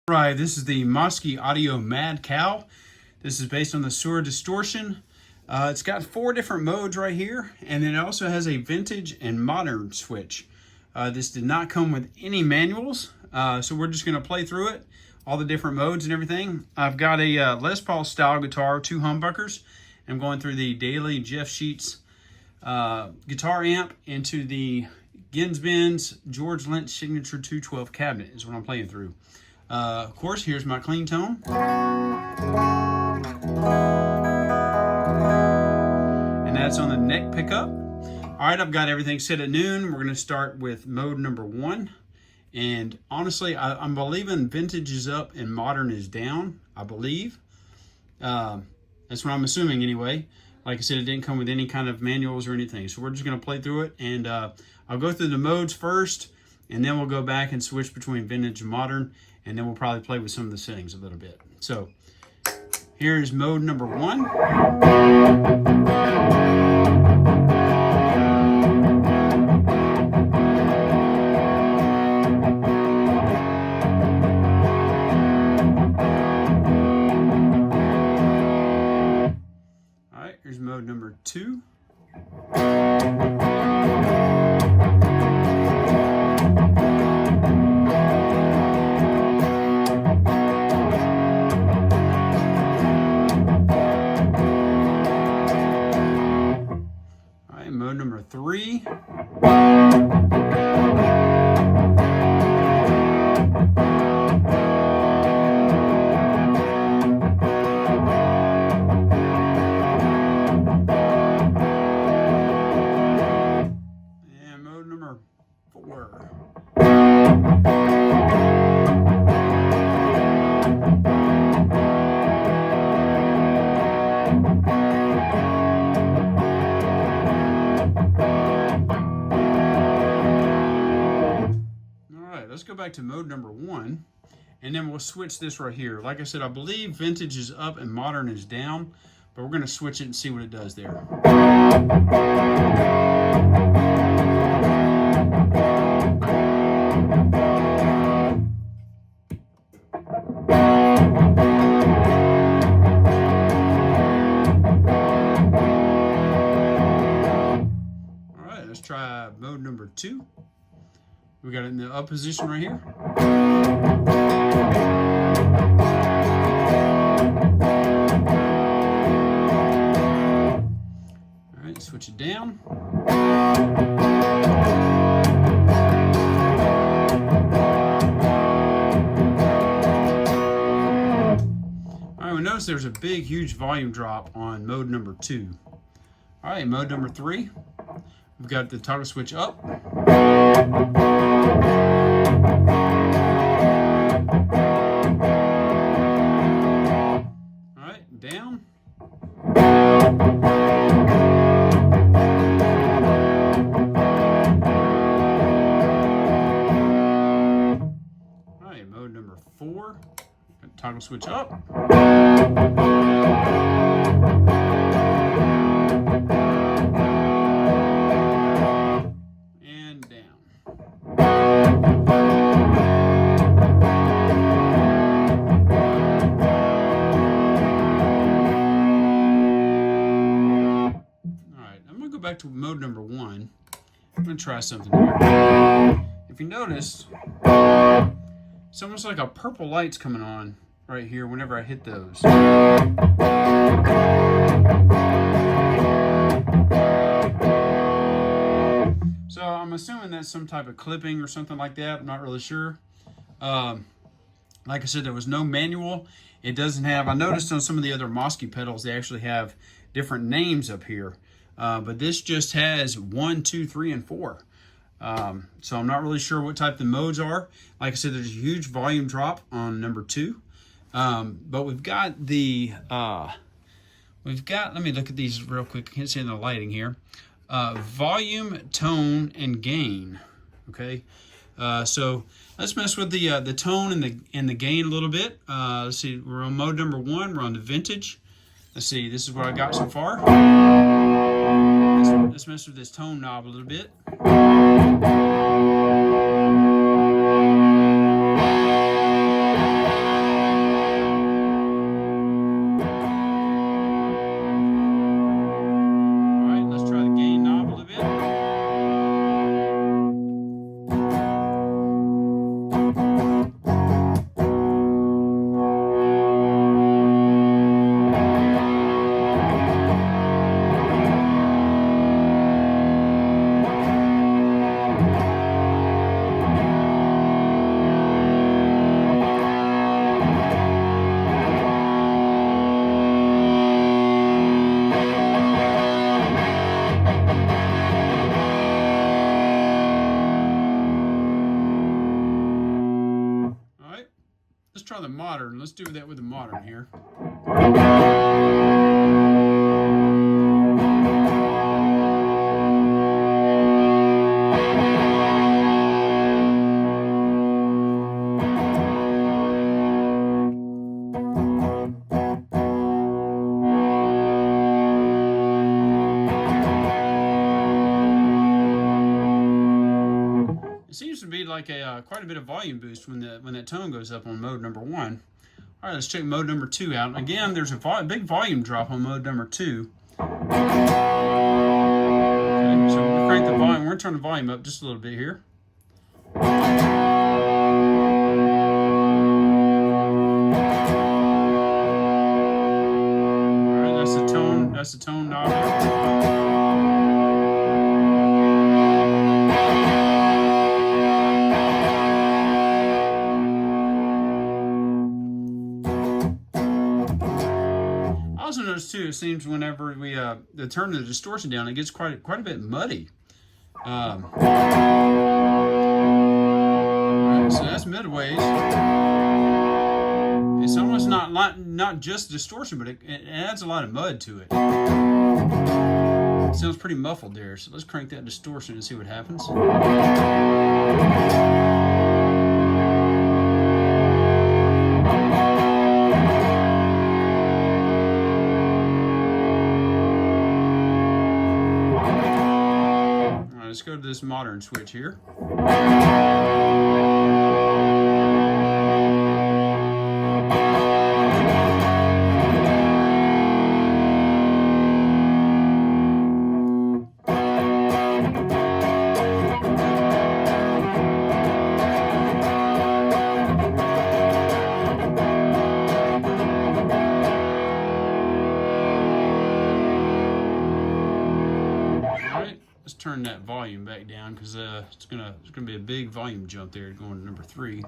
Right, this is the Mosky Audio Mad Cow. This is based on the Suhr Distortion. It's got 4 different modes right here, and then it also has a vintage and modern switch. This did not come with any manuals, so we're just going to play through it, all the different modes and everything. I've got a Les Paul style guitar, 2 humbuckers. I'm going through the Dailey Scheetz guitar amp into the Genz Benz George Lynch Signature 212 cabinet is what I'm playing through. Of course, here's my clean tone. And that's on the neck pickup. All right, I've got everything set at noon. We're going to start with mode number 1. And honestly, I'm believing vintage is up and modern is down, I believe. That's what I'm assuming anyway. Like I said, it didn't come with any kind of manuals or anything. So we're just going to play through it. And I'll go through the modes first, and then we'll go back and switch between vintage and modern. And then we'll probably play with some of the settings a little bit. So here's mode number 1. All right, here's mode number 2. Mode number 3. And mode number 4. Let's go back to mode number 1, and then we'll switch this right here. Like I said, I believe vintage is up and modern is down, but we're going to switch it and see what it does there. All right, let's try mode number 2. We got it in the up position right here. All right, switch it down. All right, we notice there's a big, huge volume drop on mode number 2. All right, mode number 3. We've got the toggle switch up. All right, down. All right, mode number 4. Toggle switch up. Back to mode number 1. I'm going to try something here. If you notice, it's almost like a purple light's coming on right here whenever I hit those. So I'm assuming that's some type of clipping or something like that. I'm not really sure. Like I said, there was no manual. It doesn't have, I noticed on some of the other Mosky pedals, they actually have different names up here. But this just has 1, 2, 3, and 4. So I'm not really sure what type the modes are. Like I said, there's a huge volume drop on number 2. But we've got the, let me look at these real quick. I can't see in the lighting here. Volume, tone, and gain. Okay. So let's mess with the tone and the gain a little bit. Let's see, we're on mode number 1. We're on the vintage. Let's see, this is what I got so far. Let's mess with this tone knob a little bit. let's try the modern. Let's do that with the modern here. It seems to be like a quite a bit of volume boost when that tone goes up on mode number 1. All right, let's check mode number 2 out. Again, there's a big volume drop on mode number 2. Okay, so we'll crank the volume. We're gonna turn the volume up just a little bit here. All right, that's the tone. That's the tone knob. I also noticed too, it seems whenever we turn the distortion down, it gets quite a bit muddy. All right, so that's midways. It's almost not just distortion, but it adds a lot of mud to it. It sounds pretty muffled there. So let's crank that distortion and see what happens. Let's go to this modern switch here. Turn that volume back down because it's gonna be a big volume jump there going to number 3.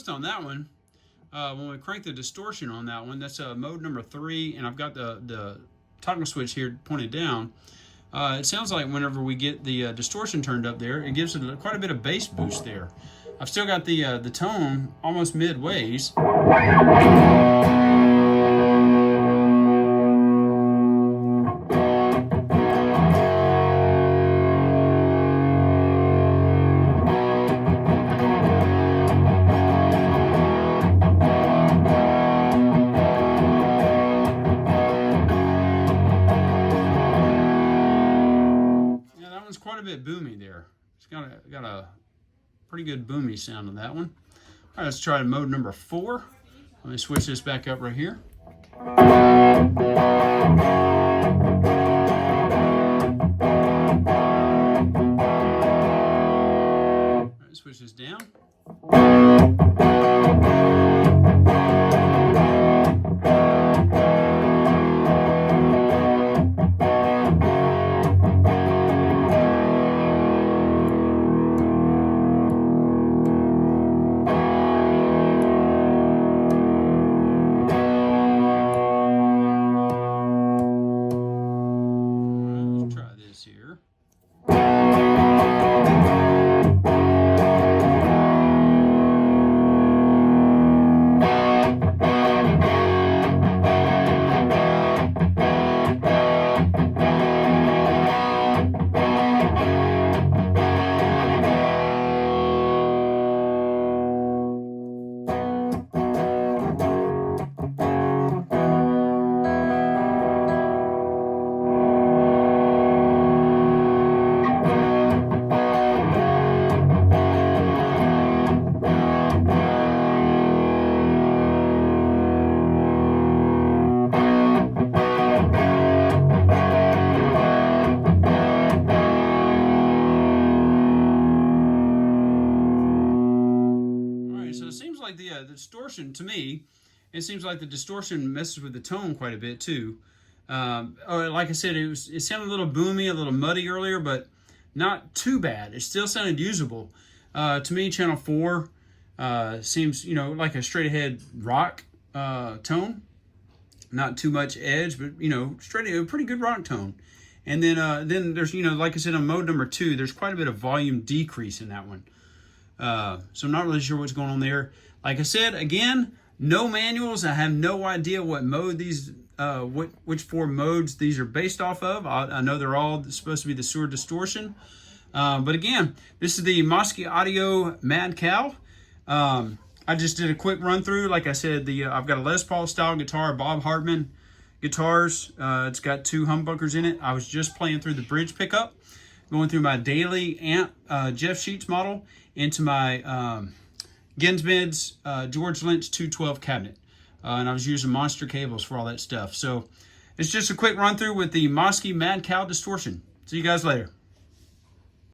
On that one, when we crank the distortion on that one, that's mode number 3, and I've got the toggle switch here pointed down. It sounds like whenever we get the distortion turned up there, it gives it quite a bit of bass boost there. I've still got the tone almost midways. Quite a bit boomy there. It's got a pretty good boomy sound on that one. All right, let's try mode number 4. Let me switch this back up right here. All right, switch this down. the distortion, to me, it seems like the distortion messes with the tone quite a bit too. Like I said, it sounded a little boomy, a little muddy earlier, but not too bad. It still sounded usable. To me, channel 4 seems, you know, like a straight ahead rock tone. Not too much edge, but, you know, a pretty good rock tone. And then there's, you know, like I said, on mode number 2, there's quite a bit of volume decrease in that one. So I'm not really sure what's going on there. Like I said, again, no manuals. I have no idea what mode these, which 4 modes these are based off of. I know they're all supposed to be the Suhr Distortion. But again, this is the Mosky Audio Mad Cow. I just did a quick run through. Like I said, I've got a Les Paul style guitar, Bob Hartman guitars. It's got 2 humbuckers in it. I was just playing through the bridge pickup, going through my Dailey amp, Jeff Scheetz model, into my Genz George Lynch 212 cabinet. And I was using monster cables for all that stuff. So it's just a quick run through with the Mosky Mad Cow Distortion. See you guys later.